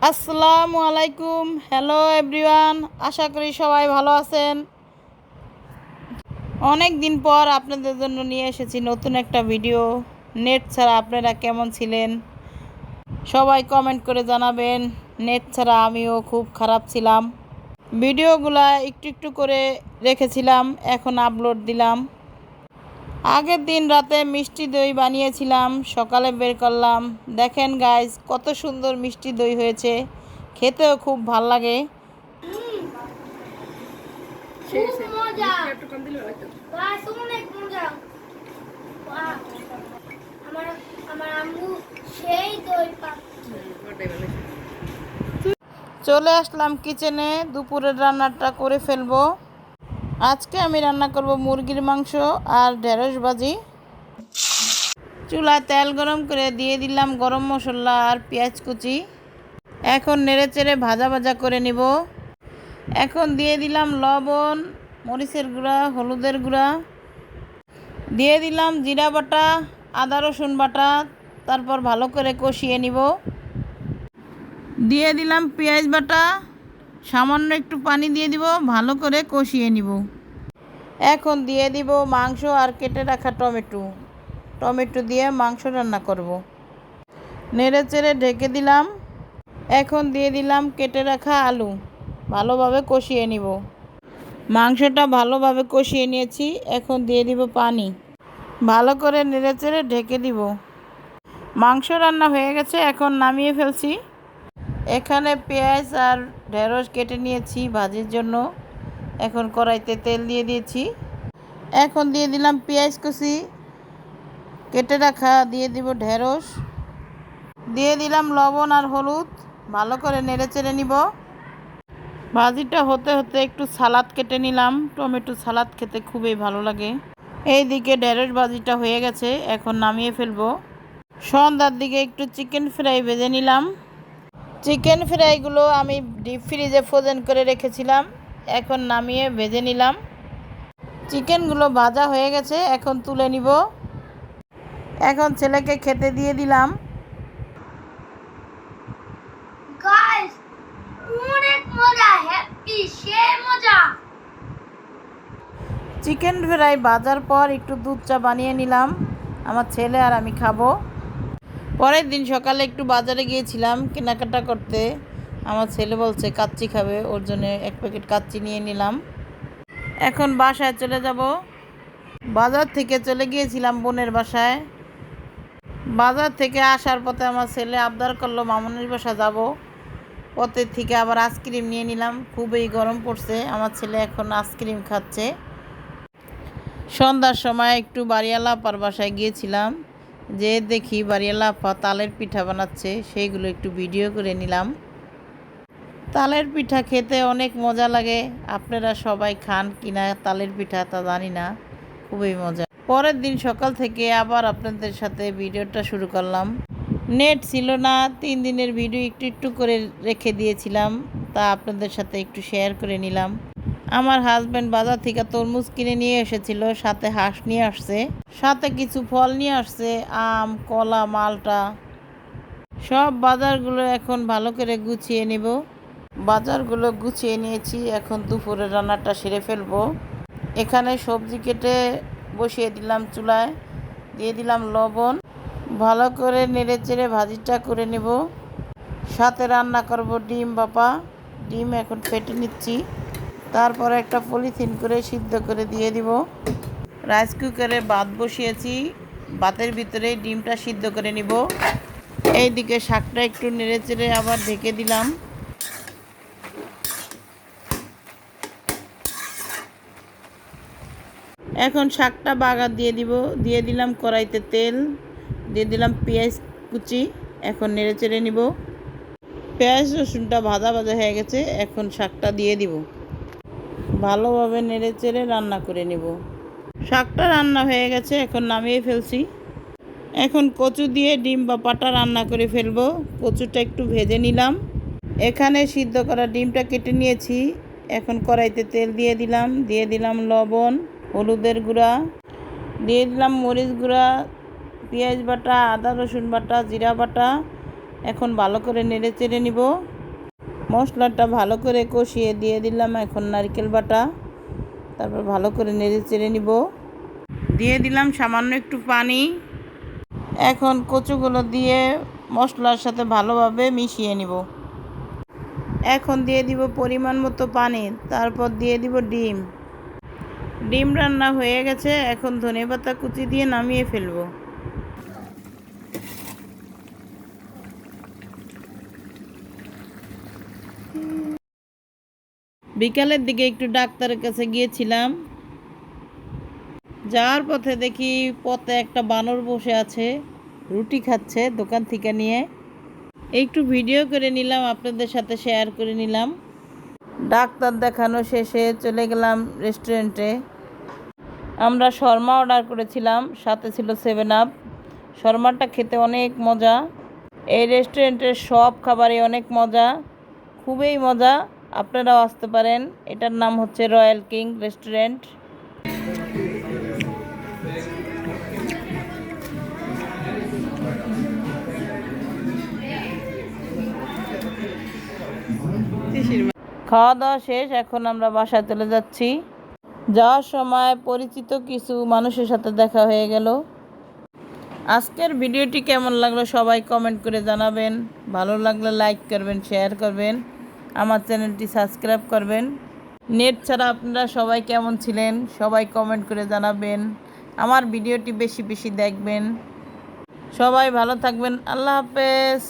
আসসালামু আলাইকুম। Hello everyone, আশা করি সবাই ভালো আছেন। অনেক দিন পর আপনাদের জন্য নিয়ে এসেছি নতুন একটা ভিডিও। নেট ছাড়া আপনারা কেমন ছিলেন সবাই কমেন্ট করে জানাবেন। নেট ছাড়া আমিও খুব খারাপ ছিলাম। ভিডিওগুলা একটু একটু করে রেখেছিলাম, এখন আপলোড দিলাম। আগের দিন রাতে মিষ্টি দই বানিয়েছিলাম, সকালে বের করলাম। দেখেন গাইস, কত সুন্দর মিষ্টি দই হয়েছে, খেতেও খুব ভাল লাগে। চলে আসলাম কিচেনে, দুপুরের রান্নাটা করে ফেলবো। আজকে আমি রান্না করব মুরগির মাংস আর ঢেঁড়স ভাজি। চুলায় তেল গরম করে দিয়ে দিলাম গরম মশলা আর পেঁয়াজ কুচি। এখন নেড়েচেড়ে ভাজা ভাজা করে নিব। এখন দিয়ে দিলাম লবণ, মরিচের গুঁড়া, হলুদের গুঁড়া, দিয়ে দিলাম জিরা বাটা, আদা রসুন বাটা। তারপর ভালো করে কষিয়ে নিব। দিয়ে দিলাম পেঁয়াজ বাটা, সামান্য একটু পানি দিয়ে দিব, ভালো করে কষিয়ে নিব। এখন দিয়ে দিব মাংস আর কেটে রাখা টমেটো দিয়ে মাংস রান্না করব। নেড়ে চেড়ে ঢেকে দিলাম। এখন দিয়ে দিলাম কেটে রাখা আলু, ভালোভাবে কষিয়ে নিব। মাংসটা ভালোভাবে কষিয়ে নিয়েছি, এখন দিয়ে দিব পানি। ভালো করে নেড়ে চেড়ে ঢেকে দিব। মাংস রান্না হয়ে গেছে, এখন নামিয়ে ফেলছি। এখানে পেঁয়াজ আর ঢেঁড়স কেটে নিয়েছি ভাজির জন্য। এখন কড়াইতে তেল দিয়ে দিয়েছি। এখন দিয়ে দিলাম পেঁয়াজ কুচি কেটে রাখা, দিয়ে দিব ঢেঁড়স, দিয়ে দিলাম লবণ আর হলুদ। ভালো করে নেড়ে চেড়ে নিব। ভাজিটা হতে হতে একটু সালাদ কেটে নিলাম, টমেটো সালাদ খেতে খুবই ভালো লাগে। এইদিকে ঢেঁড়স ভাজিটা হয়ে গেছে, এখন নামিয়ে ফেলবো। সন্ধ্যার দিকে একটু চিকেন ফ্রাই ভেজে নিলাম। চিকেন ফ্রাইগুলো আমি ডিপ ফ্রিজে ফ্রোজেন করে রেখেছিলাম, এখন নামিয়ে ভেজে নিলাম। চিকেনগুলো ভাজা হয়ে গেছে, এখন তুলে নিব। এখন ছেলেকে খেতে দিয়ে দিলাম। চিকেন ফ্রাই ভাজার পর একটু দুধ চা বানিয়ে নিলাম, আমার ছেলে আর আমি খাবো। পরের দিন সকালে একটু বাজারে গিয়েছিলাম কেনাকাটা করতে। আমার ছেলে বলছে কাচ্চি খাবে, ওর জন্য এক প্যাকেট কাচ্চি নিয়ে নিলাম। এখন বাসায় চলে যাব। বাজার থেকে চলে গিয়েছিলাম বোনের বাসায়। বাজার থেকে আসার পথে আমার ছেলে আবদার করলো মামুনির বাসা যাব। পথের থেকে আবার আইসক্রিম নিয়ে নিলাম, খুবই গরম পড়ছে। আমার ছেলে এখন আইসক্রিম খাচ্ছে। সন্ধ্যার সময় একটু বাড়িওয়ালা আপার বাসায় গিয়েছিলাম, যে দেখি বাড়িওয়ালা আপা তালের পিঠা বানাচ্ছে, সেইগুলো একটু ভিডিও করে নিলাম। তালের পিঠা খেতে অনেক মজা লাগে। আপনারা সবাই খান কিনা তালের পিঠা তা জানি না, খুবই মজা। পরের দিন সকাল থেকে আবার আপনাদের সাথে ভিডিওটা শুরু করলাম। নেট ছিল না, 3 দিনের ভিডিও একটু একটু করে রেখে দিয়েছিলাম, তা আপনাদের সাথে একটু শেয়ার করে নিলাম। আমার হাজব্যান্ড বাজার থেকে তরমুজ কিনে নিয়ে এসেছিল, সাথে হাঁস নিয়ে আসছে, সাথে কিছু ফল নিয়ে আসছে, আম, কলা, মালটা। সব বাজারগুলো এখন ভালো করে গুছিয়ে নেব। বাজারগুলো গুছিয়ে নিয়েছি, এখন দুপুরের রান্নাটা সেরে ফেলবো। এখানে সবজি কেটে বসিয়ে দিলাম চুলায়, দিয়ে দিলাম লবণ। ভালো করে নেড়ে চেড়ে ভাজিটা করে নেব। সাথে রান্না করব ডিম বাপা। ডিম এখন ফেটে নিচ্ছি, তারপর একটা পলিথিন করে সিদ্ধ করে দিয়ে দিব। রাইস কুকারে ভাত বসিয়েছি, ভাতের ভিতরে ডিমটা সিদ্ধ করে নিব। এইদিকে শাকটা একটু নেড়ে চেড়ে আবার ঢেকে দিলাম। এখন শাকটা বাগার দিয়ে দিব। দিয়ে দিলাম কড়াইতে তেল, দিয়ে দিলাম পেঁয়াজ কুচি। এখন নেড়ে চেড়ে নিব। পেঁয়াজ রসুনটা ভাজা ভাজা হয়ে গেছে, এখন শাকটা দিয়ে দিব। ভালোভাবে নেড়ে চেড়ে রান্না করে নিব। শাকটা রান্না হয়ে গেছে, এখন নামিয়ে ফেলছি। এখন কচু দিয়ে ডিম বাপাটা রান্না করে ফেলবো। কচুটা একটু ভেজে নিলাম। এখানে সিদ্ধ করা ডিমটা কেটে নিয়েছি। এখন কড়াইতে তেল দিয়ে দিলাম, দিয়ে দিলাম লবণ, হলুদের গুঁড়া, দিয়ে দিলাম মরিচ গুঁড়া, পেঁয়াজ বাটা, আদা রসুন বাটা, জিরা বাটা। এখন ভালো করে নেড়ে চেড়ে নিব। মশলাটা ভালো করে কষিয়ে দিয়ে দিলাম এখন নারকেল বাটা, তারপর ভালো করে নেড়ে চেড়ে নিব। দিয়ে দিলাম সামান্য একটু পানি। এখন কচুগুলো দিয়ে মশলার সাথে ভালোভাবে মিশিয়ে নিব। এখন দিয়ে দিব পরিমাণ মতো পানি, তারপর দিয়ে দিব ডিম। ডিম রান্না হয়ে গেছে, এখন ধনেপাতা কুচি দিয়ে নামিয়ে ফেলবো। বিকালের দিকে একটু ডাক্তারের কাছে গিয়েছিলাম, যাওয়ার পথে দেখি পথে একটা বানর বসে আছে, রুটি খাচ্ছে দোকান থেকে নিয়ে। একটু ভিডিও করে নিলাম, আপনাদের সাথে শেয়ার করে নিলাম। ডাক্তার দেখানো শেষে চলে গেলাম রেস্টুরেন্টে। আমরা শর্মা অর্ডার করেছিলাম, সাথে ছিল 7 আপ। শর্মাটা খেতে অনেক মজা। এই রেস্টুরেন্টের সব খাবারই অনেক মজা, খুবই মজা। আপনারাও আসতে পারেন। এটার নাম হচ্ছে রয়্যাল কিং রেস্টুরেন্ট। খাওয়া দাওয়া শেষ, এখন আমরা বাসায় চলে যাচ্ছি। যাওয়ার সময় পরিচিত কিছু মানুষের সাথে দেখা হয়ে গেল। আজকের ভিডিওটি কেমন লাগলো সবাই কমেন্ট করে জানাবেন। ভালো লাগলে লাইক করবেন, শেয়ার করবেন, আমার চ্যানেলটি সাবস্ক্রাইব করবেন। নেট ছাড়া আপনারা সবাই কেমন ছিলেন সবাই কমেন্ট করে জানাবেন। আমার ভিডিওটি বেশি বেশি দেখবেন। সবাই ভালো থাকবেন। আল্লাহ হাফেজ।